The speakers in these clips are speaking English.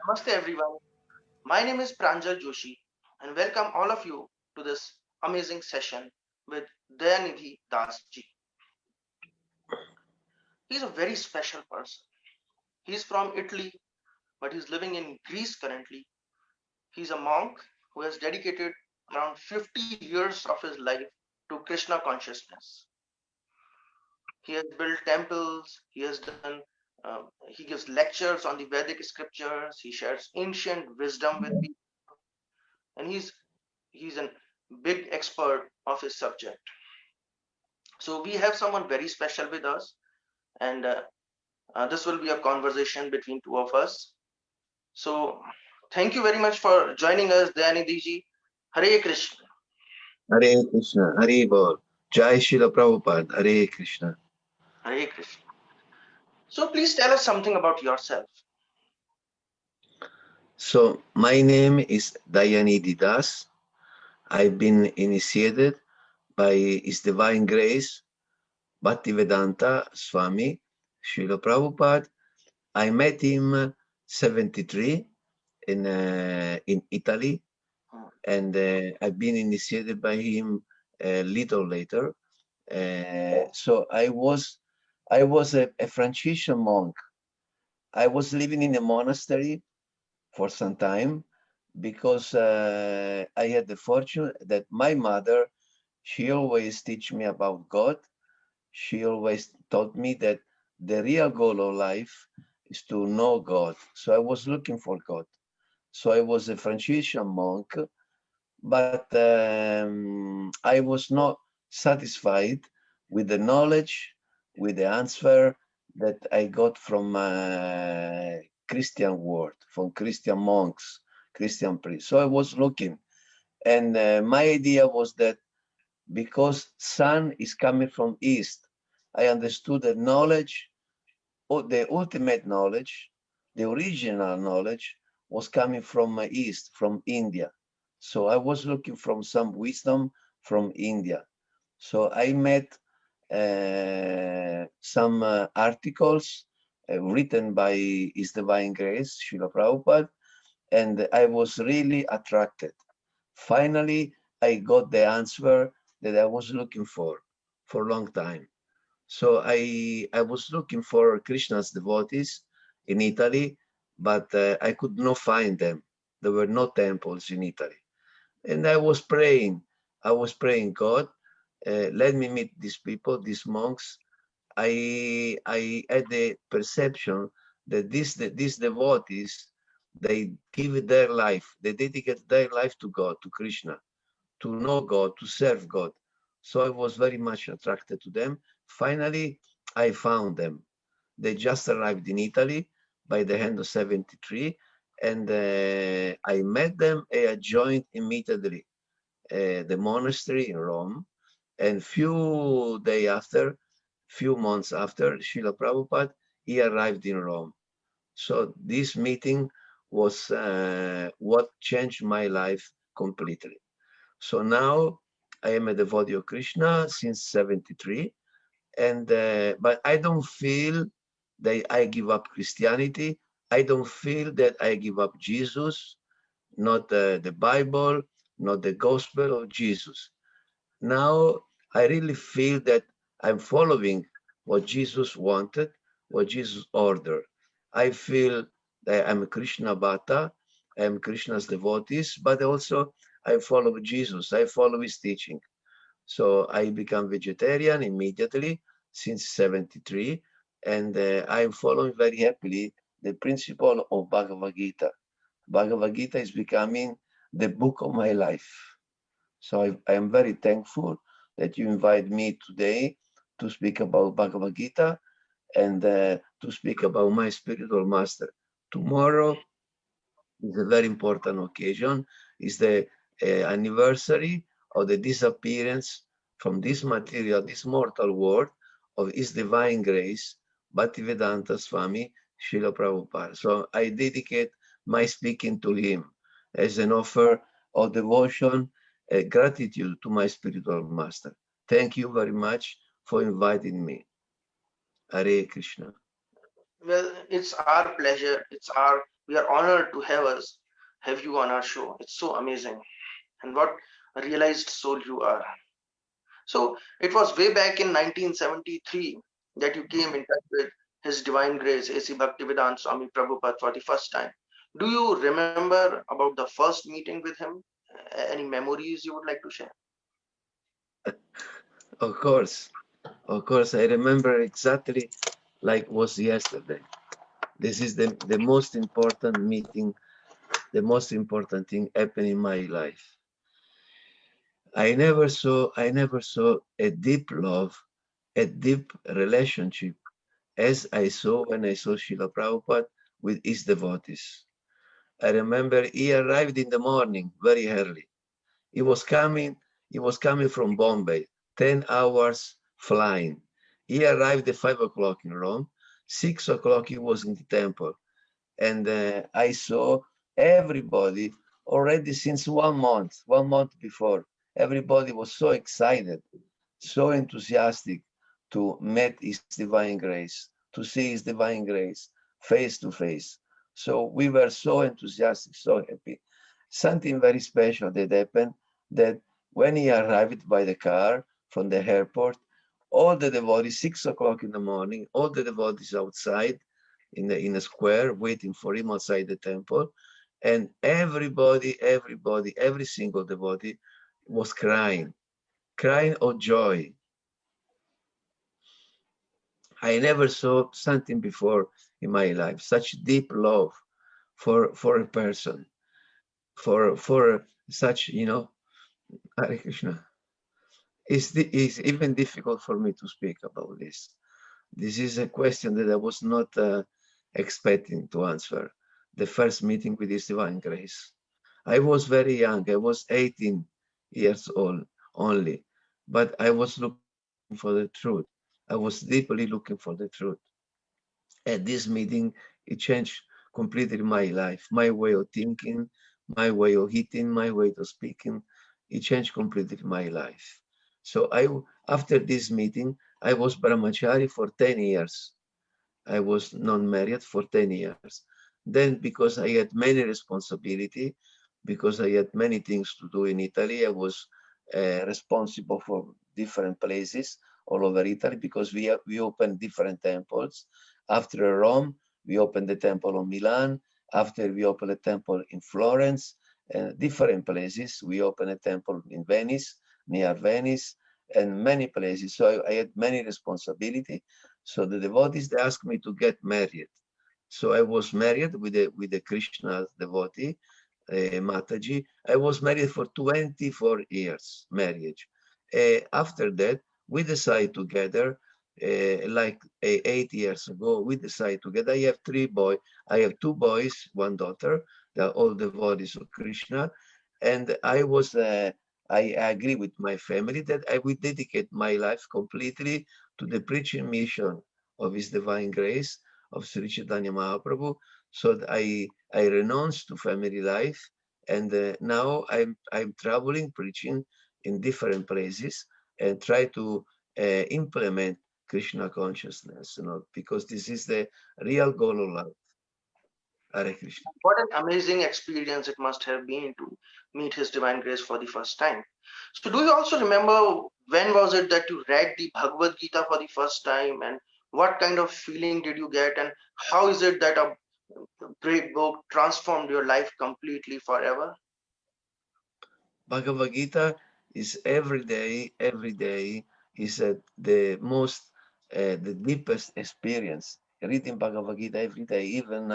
Namaste everyone. My name is Pranjal Joshi and welcome all of you to this amazing session with Dayanidhi Das ji. He's a very special person. He's from Italy but he's living in Greece currently. He's a monk who has dedicated around 50 years of his life to Krishna consciousness. He has built temples, he gives lectures on the Vedic scriptures, he shares ancient wisdom with people, and he's a big expert of his subject. So we have someone very special with us, and this will be a conversation between two of us. So thank you very much for joining us, Dayanidhi ji. Hare Krishna. Hare Krishna, Hare Bol. Jai Srila Prabhupada, Hare Krishna. Hare Krishna. So please tell us something about yourself. So my name is Dayanidhi Das. I've been initiated by His Divine Grace, Bhaktivedanta Swami Srila Prabhupada. I met him 73 in Italy, and I've been initiated by him a little later. So I was a Franciscan monk. I was living in a monastery for some time because I had the fortune that my mother, she always teach me about God. She always taught me that the real goal of life is to know God. So I was looking for God. So I was a Franciscan monk, but I was not satisfied with the knowledge, with the answer that I got from Christian world, from Christian monks, Christian priests. So I was looking, and my idea was that because sun is coming from east, I understood that knowledge, or the ultimate knowledge, the original knowledge, was coming from east, from India. So I was looking from some wisdom from India. So I met some articles written by His Divine Grace, Srila Prabhupada, and I was really attracted. Finally, I got the answer that I was looking for a long time. So I was looking for Krishna's devotees in Italy, but I could not find them. There were no temples in Italy. And I was praying, God, let me meet these people, these monks. I had the perception that these devotees, they give their life, they dedicate their life to God, to Krishna, to know God, to serve God. So I was very much attracted to them. Finally, I found them. They just arrived in Italy by the end of 73, and I met them. I joined immediately the monastery in Rome, and few months after, Srila Prabhupada, he arrived in Rome. So this meeting was what changed my life completely. So now I am a devotee of Krishna since 73, and but I don't feel that I give up Christianity. I don't feel that I give up Jesus, not the Bible, not the gospel of Jesus. Now I really feel that I'm following what Jesus wanted, what Jesus ordered. I feel that I'm a Krishna Bhakta, I'm Krishna's devotees, but also I follow Jesus, I follow his teaching. So I become vegetarian immediately since 73, and I'm following very happily the principle of Bhagavad-Gita. Bhagavad-Gita is becoming the book of my life. So I am very thankful that you invite me today to speak about Bhagavad-Gita and to speak about my spiritual master. Tomorrow is a very important occasion. It's the anniversary of the disappearance from this material, this mortal world, of His Divine Grace, Bhaktivedanta Swami Srila Prabhupada. So I dedicate my speaking to him as an offer of devotion, gratitude to my spiritual master. Thank you very much for inviting me. Hare Krishna. Well, it's our pleasure. It's our We are honored to have you on our show. It's so amazing. And what a realized soul you are. So it was way back in 1973 that you came in touch with His Divine Grace A.C. Bhaktivedanta Swami Prabhupada for the first time. Do you remember about the first meeting with him? Any memories you would like to share? Of course, I remember exactly like was yesterday. This is the most important meeting, the most important thing happened in my life. I never saw a deep love, a deep relationship as I saw when I saw Srila Prabhupada with his devotees. I remember he arrived in the morning very early. He was coming, he was coming from Bombay, 10 hours flying. He arrived at 5 o'clock in Rome. 6 o'clock he was in the temple. And I saw everybody already since 1 month before. Everybody was so excited, so enthusiastic to meet His Divine Grace, to see His Divine Grace face to face. So we were so enthusiastic, so happy. Something very special that happened, that when he arrived by the car from the airport, all the devotees, 6 o'clock in the morning, all the devotees outside in a square waiting for him outside the temple, and everybody, every single devotee was crying of joy. I never saw something before in my life, such deep love for a person, for such, Hare Krishna. It's even difficult for me to speak about this. This is a question that I was not expecting to answer. The first meeting with His Divine Grace. I was very young. I was 18 years old only, but I was looking for the truth. I was deeply looking for the truth. At this meeting, it changed completely my life, my way of thinking, my way of eating, my way of speaking. It changed completely my life. So after this meeting, I was brahmachari for 10 years. I was non-married for 10 years. Then, because I had many responsibility, because I had many things to do in Italy, I was responsible for different places all over Italy, because we opened different temples. After Rome, we opened the temple of Milan. After we opened a temple in Florence, different places. We opened a temple in Venice, near Venice, and many places. So I had many responsibility. So the devotees, they asked me to get married. So I was married with a Krishna devotee, Mataji. I was married for 24 years, marriage. After that, we decided together, like 8 years ago, we decided together. I have 3 boys. I have 2 boys, 1 daughter. They're all devotees of Krishna. And I agree with my family that I will dedicate my life completely to the preaching mission of His Divine Grace, of Sri Chaitanya Mahaprabhu. So that I renounce to family life, and now I'm traveling, preaching in different places, and try to implement Krishna consciousness, because this is the real goal of life. Hare Krishna. What an amazing experience it must have been to meet His Divine Grace for the first time. So, do you also remember when was it that you read the Bhagavad Gita for the first time, and what kind of feeling did you get, and how is it that a great book transformed your life completely forever? Bhagavad-Gita is every day is the deepest experience. Reading Bhagavad-Gita every day, even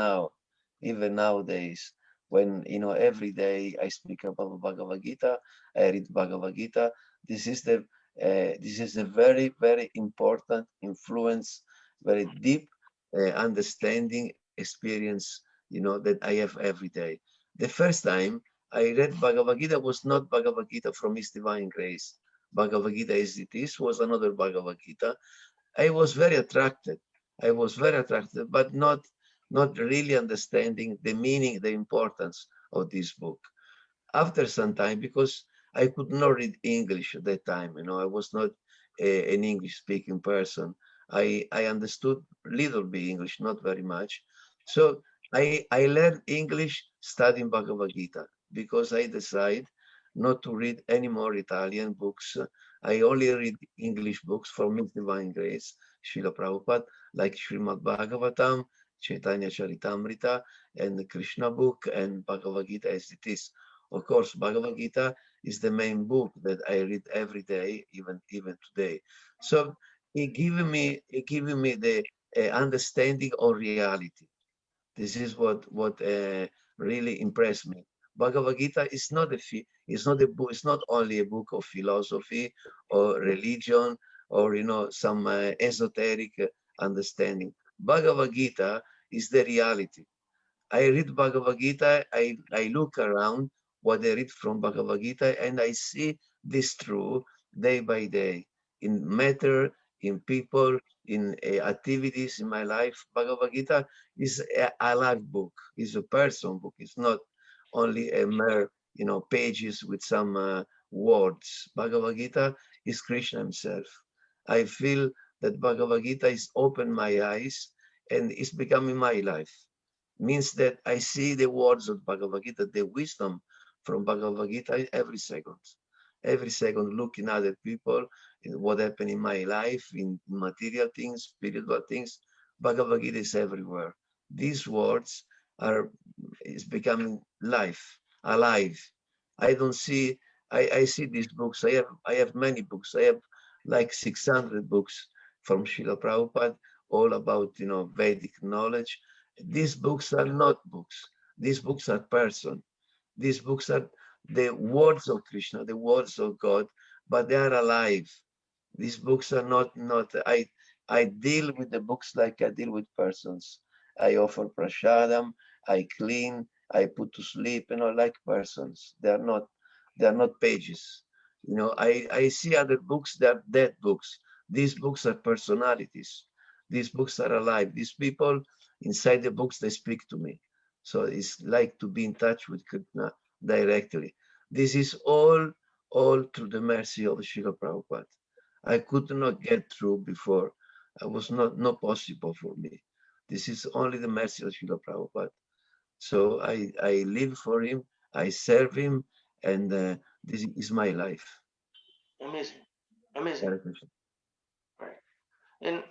nowadays, when, every day I speak about Bhagavad-Gita, I read Bhagavad-Gita. This is a very, very important influence, very deep understanding experience, that I have every day. The first time I read Bhagavad Gita was not Bhagavad Gita from His Divine Grace. Bhagavad Gita as it is was another Bhagavad Gita. I was very attracted. But not really understanding the meaning, the importance of this book. After some time, because I could not read English at that time, I was not an English-speaking person. I understood little bit English, not very much. So I learned English studying Bhagavad-Gita because I decided not to read any more Italian books. I only read English books from His Divine Grace, Srila Prabhupada, like Srimad Bhagavatam, Chaitanya Charitamrita, and the Krishna book, and Bhagavad-Gita as it is. Of course, Bhagavad-Gita is the main book that I read every day, even today. So it giving me the understanding of reality. This is what really impressed me. Bhagavad Gita is not it's not a book. It's not only a book of philosophy or religion or some esoteric understanding. Bhagavad Gita is the reality. I read Bhagavad Gita, I look around what I read from Bhagavad Gita, and I see this true day by day in matter, in people, in activities in my life. Bhagavad Gita is a life book, is a person book. It's not only a mere, pages with some words. Bhagavad Gita is Krishna himself. I feel that Bhagavad Gita is opened my eyes and it's becoming my life. Means that I see the words of Bhagavad Gita, the wisdom from Bhagavad Gita every second. Every second, looking at other people, in what happened in my life, in material things, spiritual things. Bhagavad Gita is everywhere. These words are is becoming life, alive. I don't see. I see these books. I have many books. I have like 600 books from Srila Prabhupada, all about Vedic knowledge. These books are not books. These books are person. These books are the words of Krishna, the words of God, but they are alive. These books are not. I deal with the books like I deal with persons. I offer prashadam. I clean. I put to sleep. Like persons. They are not. They are not pages. I see other books. They are dead books. These books are personalities. These books are alive. These people inside the books, they speak to me. So it's like to be in touch with Krishna directly. This is all through the mercy of Srila Prabhupada. I could not get through before. It was not possible for me. This is only the mercy of Srila Prabhupada. So I live for him, I serve him, and this is my life. Amazing, amazing. Hare Krishna. Right. And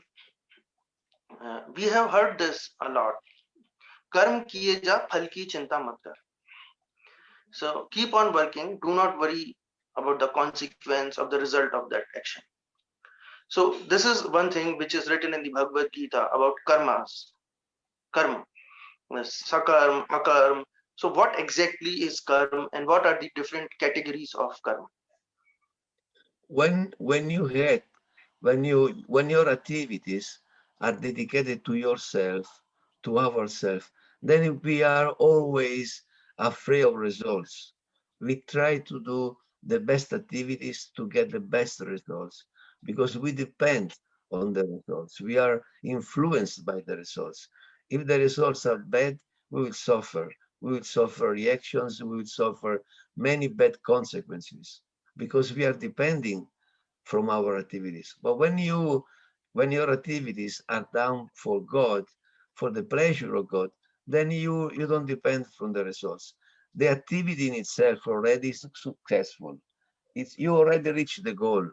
we have heard this a lot. Karm kiye ja, phal ki chinta mat kar. So keep on working. Do not worry about the consequence of the result of that action. So this is one thing which is written in the Bhagavad-Gita about karmas, karma, sakarm, akarm. So what exactly is karma and what are the different categories of karma? When you had when your activities are dedicated to yourself, to ourselves, then we are always afraid of results. We try to do the best activities to get the best results because we depend on the results. We are influenced by the results. If the results are bad, we will suffer. We will suffer reactions. We will suffer many bad consequences because we are depending from our activities. But when your activities are done for God, for the pleasure of God, then you don't depend from the results. The activity in itself already is successful. You already reached the goal.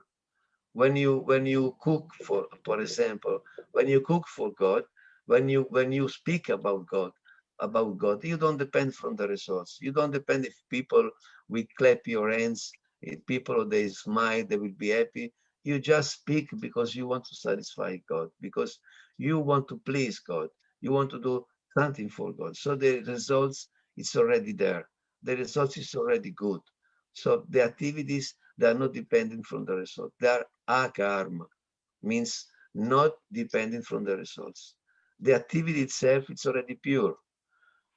When you cook for example, when you cook for God, when you speak about God, you don't depend from the results. You don't depend if people will clap your hands, if people they smile, they will be happy. You just speak because you want to satisfy God, because you want to please God. You want to do something for God. So the results is already there. The results is already good. So the activities, they are not dependent from the result. They are akarma, means not dependent from the results. The activity itself, it's already pure.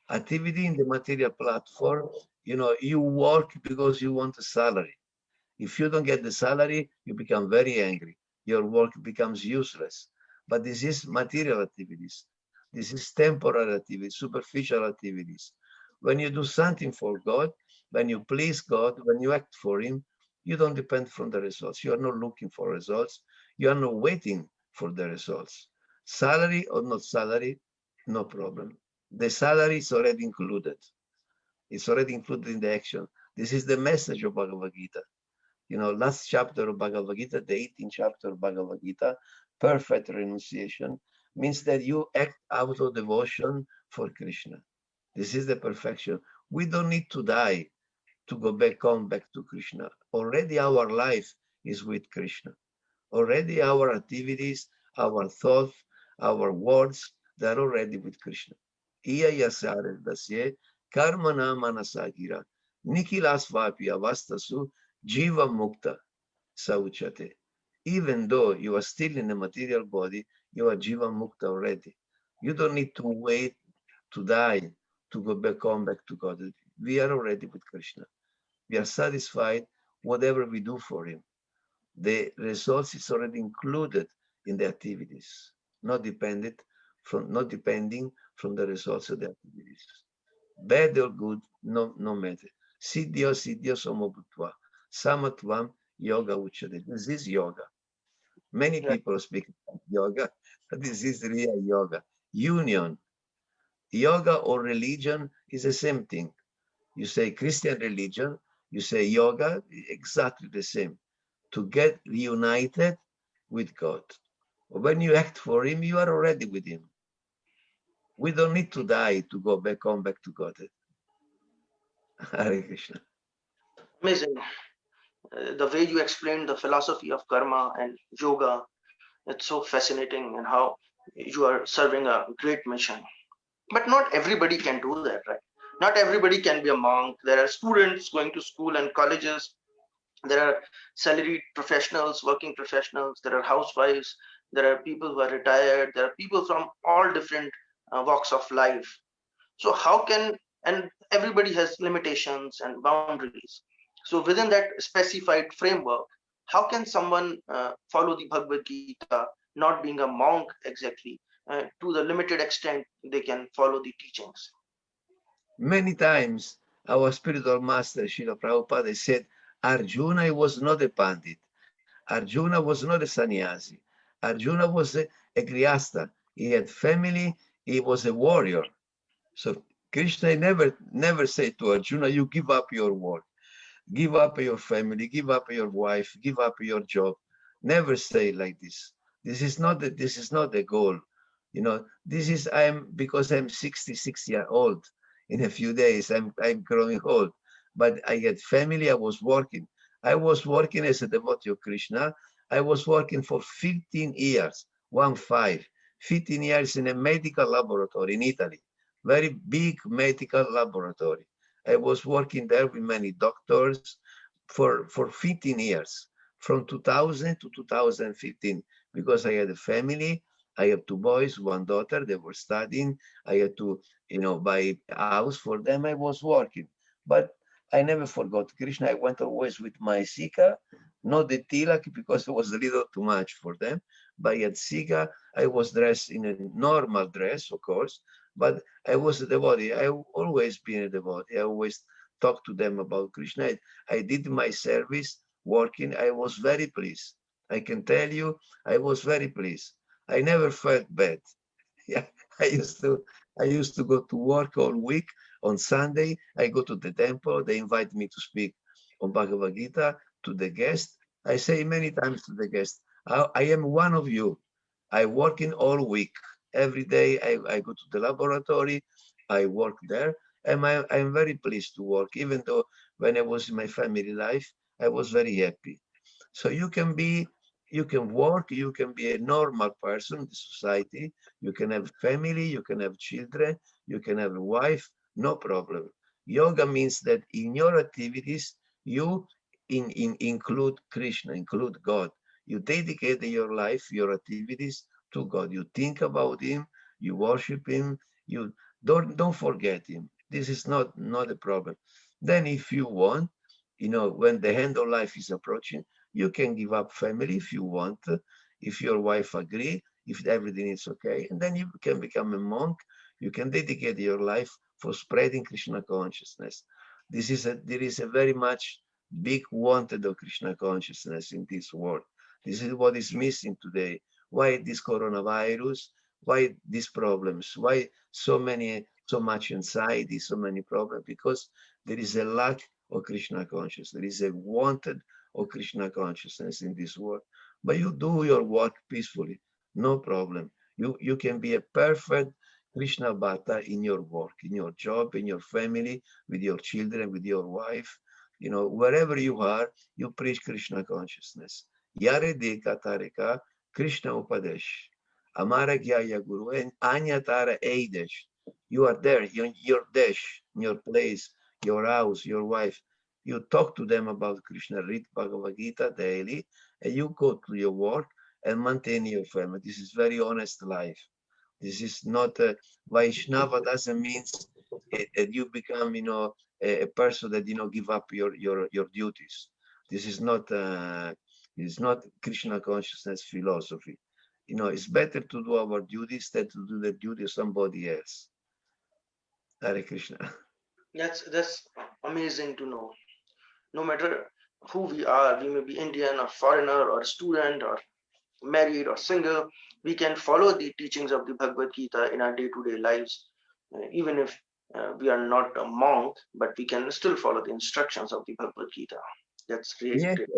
Activity in the material platform, you work because you want a salary. If you don't get the salary, you become very angry. Your work becomes useless. But this is material activities. This is temporary activities, superficial activities. When you do something for God, when you please God, when you act for Him, you don't depend from the results. You are not looking for results. You are not waiting for the results. Salary or not salary, no problem. The salary is already included. It's already included in the action. This is the message of Bhagavad Gita. You know, last chapter of Bhagavad Gita, the 18th chapter of Bhagavad Gita, perfect renunciation, means that you act out of devotion for Krishna. This is the perfection. We don't need to die to go back to Krishna. Already our life is with Krishna. Already our activities, our thoughts, our words, they're already with Krishna. Iya yasare dasye karmana manasagira nikilasvapi avastasu jiva mukta sauchate. Even though you are still in a material body, you are jiva mukta already. You don't need to wait to die to go back to God. We are already with Krishna. We are satisfied whatever we do for him. The results is already included in the activities, not depending from the results of the activities. Bad or good, no matter. Siddhyo somo bhutva. Samatvam yoga uchade. This is yoga. Many Right. people speak about yoga, but this is real yoga. Union. Yoga or religion is the same thing. You say Christian religion, you say yoga, exactly the same. To get reunited with God. When you act for him, you are already with him. We don't need to die to go back to God. Hare Krishna. Amazing. The way you explained the philosophy of karma and yoga, it's so fascinating, and how you are serving a great mission. But not everybody can do that, right? Not everybody can be a monk. There are students going to school and colleges. There are salaried professionals, working professionals. There are housewives. There are people who are retired. There are people from all different walks of life. So how can, and everybody has limitations and boundaries. So within that specified framework, how can someone follow the Bhagavad Gita, not being a monk exactly, to the limited extent they can follow the teachings? Many times, our spiritual master, Srila Prabhupada, said, Arjuna was not a pandit. Arjuna was not a sannyasi. Arjuna was a grihastha. He had family. He was a warrior. So Krishna never said to Arjuna, you give up your work, give up your family, give up your wife, give up your job. Never say like this. This is not the goal. You know, this is because I'm 66 years old. In a few days, I'm growing old. But I had family, I was working. I was working as a devotee of Krishna. I was working for 15 years, 15 years in a medical laboratory in Italy, very big medical laboratory. I was working there with many doctors for 15 years, from 2000 to 2015, because I had a family. I have two boys, one daughter. They were studying. I had to, buy a house for them. I was working, but I never forgot Krishna. I went always with my sika, not the tilak because it was a little too much for them. But at sika, I was dressed in a normal dress, of course, but I was a devotee. I always been a devotee. I always talked to them about Krishna. I did my service working. I was very pleased. I can tell you, I was very pleased. I never felt bad. Yeah, I used to I used to go to work all week. On Sunday, I go to the temple. They invite me to speak on Bhagavad Gita to the guest. I say many times to the guest, I am one of you. I work in all week. Every day I go to the laboratory. I work there. And I'm very pleased to work, even though when I was in my family life, I was very happy. So you can work, you can be a normal person in the society, you can have family, you can have children, you can have a wife, no problem. Yoga means that in your activities, you include Krishna, include God. You dedicate your life, your activities to God. You think about him, you worship him, you don't forget him. This is not a problem. Then if you want, when the end of life is approaching, you can give up family if you want, if your wife agree, if everything is okay, and then you can become a monk. You can dedicate your life for spreading Krishna consciousness. There is a very much big wanted of Krishna consciousness in this world. This is what is missing today. Why this coronavirus? Why these problems? Why so many so much anxiety, so many problems, because there is a lack of Krishna consciousness. There is a wanted of Krishna consciousness in this world. But you do your work peacefully, no problem. You can be a perfect Krishna Bhakta in your work, in your job, in your family, with your children, with your wife. You know, wherever you are, you preach Krishna consciousness. Yare deka tareka Krishna Upadesh. Amara Gyaya Guru and Anyatara Aidesh. You are there, your dash, your place, your house, your wife. You talk to them about Krishna, read Bhagavad-Gita daily, and you go to your work and maintain your family. This is very honest life. This is not Vaishnava doesn't mean that you become, a person that give up your duties. This is not Krishna consciousness philosophy. It's better to do our duties than to do the duty of somebody else. Hare Krishna. That's amazing to know. No matter who we are, we may be Indian or foreigner or student or married or single, we can follow the teachings of the Bhagavad Gita in our day-to-day lives, even if we are not a monk, but we can still follow the instructions of the Bhagavad Gita. That's really Yes, great.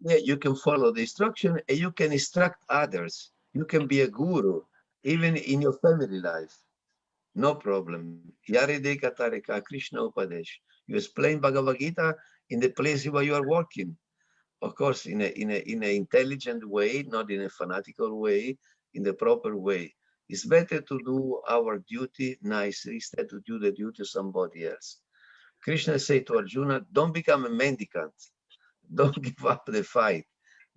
yeah, you can follow the instruction and you can instruct others. You can be a guru, even in your family life. No problem. Yarideka Tareka Krishna Upadesh. You explain Bhagavad Gita in the place where you are working. Of course, in a intelligent way, not in a fanatical way, in the proper way. It's better to do our duty nicely instead to do the duty of somebody else. Krishna said to Arjuna, don't become a mendicant. Don't give up the fight.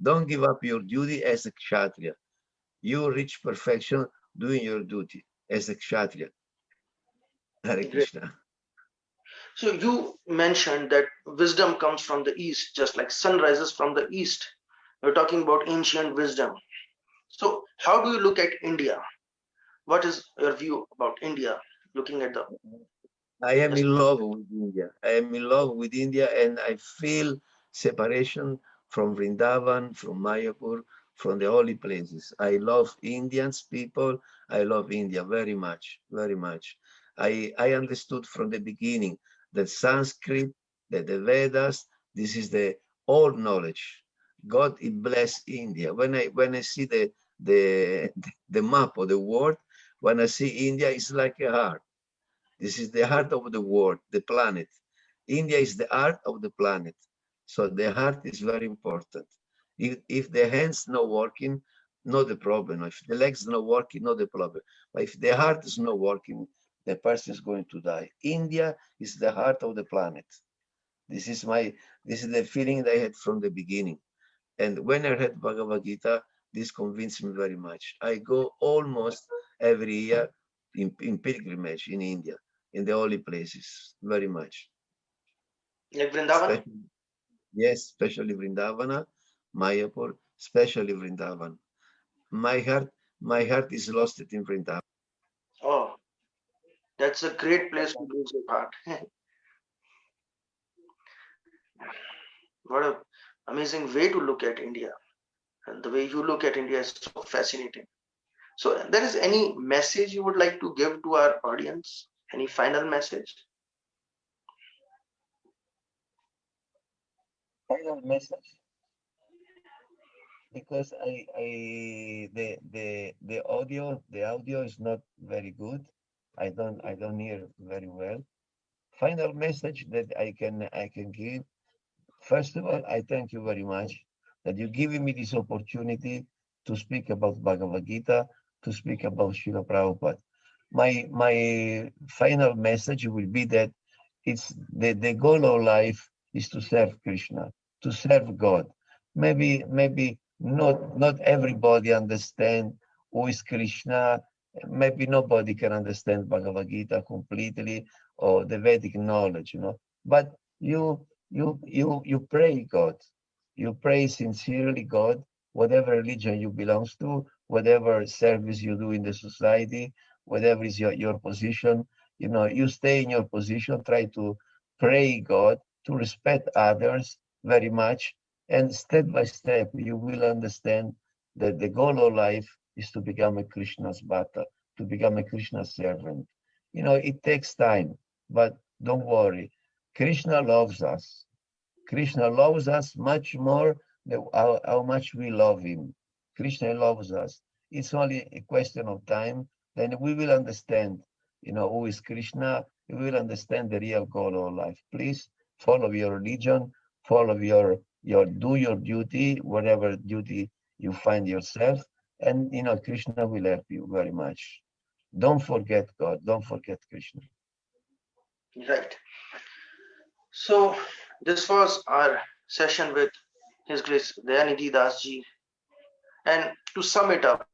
Don't give up your duty as a kshatriya. You reach perfection doing your duty as a kshatriya. Hare Great. Krishna. So you mentioned that wisdom comes from the east, just like sun rises from the east. We're talking about ancient wisdom. So how do you look at India? What is your view about India? Looking at the I am in love with India. I am in love with India and I feel separation from Vrindavan, from Mayapur, from the holy places. I love Indians people. I love India very much, very much. I understood from the beginning that Sanskrit, that the Vedas, this is the old knowledge. God it bless India. When I see the map of the world, when I see India, it's like a heart. This is the heart of the world, the planet. India is the heart of the planet. So the heart is very important. If the hands not working, not the problem. If the legs not working, not the problem. But if the heart is not working, the person is going to die. India is the heart of the planet. This is the feeling that I had from the beginning. And when I read Bhagavad Gita, this convinced me very much. I go almost every year in pilgrimage in India, in the holy places, very much. like Vrindavan. Especially, yes, especially Vrindavana, Mayapur, especially Vrindavan. My heart, my heart is lost in Vrindavan. Oh, that's a great place to lose your heart. What a amazing way to look at India. And the way you look at India is so fascinating. So, there is any message you would like to give to our audience? Any final message? Final message, because the audio is not very good. I don't hear very well. Final message that I can give. First of all, I thank you very much that you're giving me this opportunity to speak about Bhagavad Gita, to speak about Srila Prabhupada. My final message will be that it's the goal of life is to serve Krishna, to serve God. Maybe not everybody understand who is Krishna. Maybe nobody can understand Bhagavad Gita completely or the Vedic knowledge, But you pray God. You pray sincerely God, whatever religion you belong to, whatever service you do in the society, whatever is your position, you stay in your position, try to pray God, to respect others very much, and step by step you will understand that the goal of life is to become a Krishna's bhakta, to become a Krishna servant. It takes time, but don't worry. Krishna loves us. Krishna loves us much more than how much we love him. Krishna loves us. It's only a question of time. Then we will understand, who is Krishna. We will understand the real goal of life. Please follow your religion, follow do your duty, whatever duty you find yourself, and Krishna will help you very much. Don't forget God. Don't forget Krishna. Right. So this was our session with His Grace Dayanidhi Das ji. And to sum it up,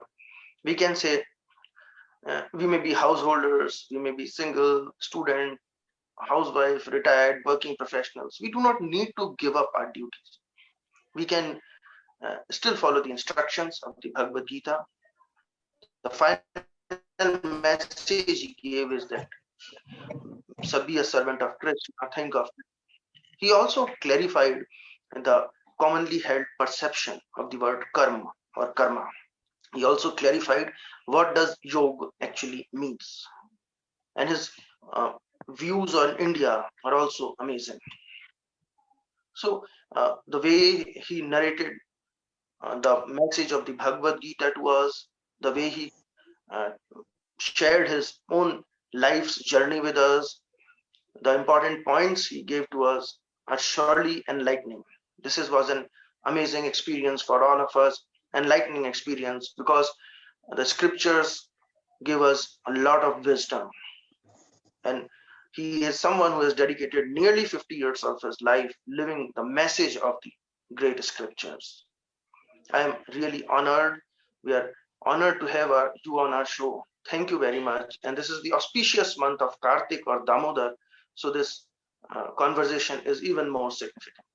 we can say we may be householders, we may be single, student, housewife, retired, working professionals. We do not need to give up our duties. We can still follow the instructions of the Bhagavad-Gita. The final message he gave is that be a servant of Krishna, think of it. He also clarified the commonly held perception of the word karma or karma. He also clarified what does yoga actually means. And his views on India are also amazing. So the way he narrated the message of the Bhagavad Gita to us, the way he uh, shared his own life's journey with us, the important points he gave to us are surely enlightening. Was an amazing experience for all of us, enlightening experience, because the scriptures give us a lot of wisdom. And he is someone who has dedicated nearly 50 years of his life living the message of the great scriptures. I am really honored. We are honored to have you on our show. Thank you very much. And this is the auspicious month of Kartik or Damodar. So this conversation is even more significant.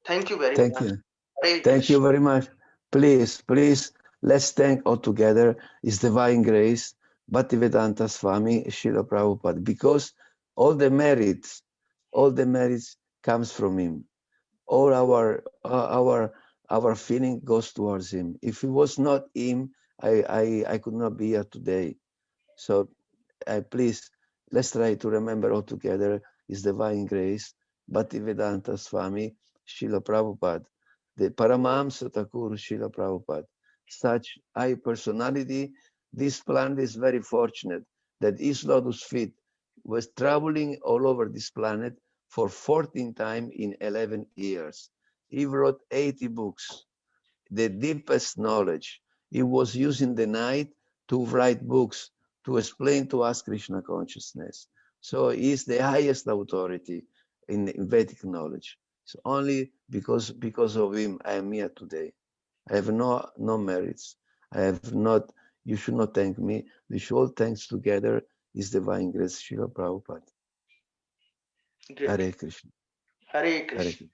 Thank you very Thank much. you. Hare Thank you Krishna. very much. Please, let's thank all together His Divine Grace, Bhaktivedanta Swami, Srila Prabhupada, because all the merits comes from him. All our feeling goes towards him. If it was not him, I could not be here today. So please, let's try to remember all together His Divine Grace, Bhaktivedanta Swami, Srila Prabhupada, the Paramahamsa Thakur Srila Prabhupada. Such high personality. This planet is very fortunate that his lotus feet was traveling all over this planet for 14 times in 11 years. He wrote 80 books, the deepest knowledge. He was using the night to write books to explain to us Krishna consciousness. So he is the highest authority in Vedic knowledge. So only because of him I am here today. I have no merits. I have not. You should not thank me. We should all thanks together His Divine Grace, Srila Prabhupada. Great. Hare Krishna. Hare Hare Krishna. Krishna.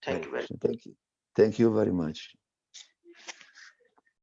Thank you very much. Thank you. Thank you very much.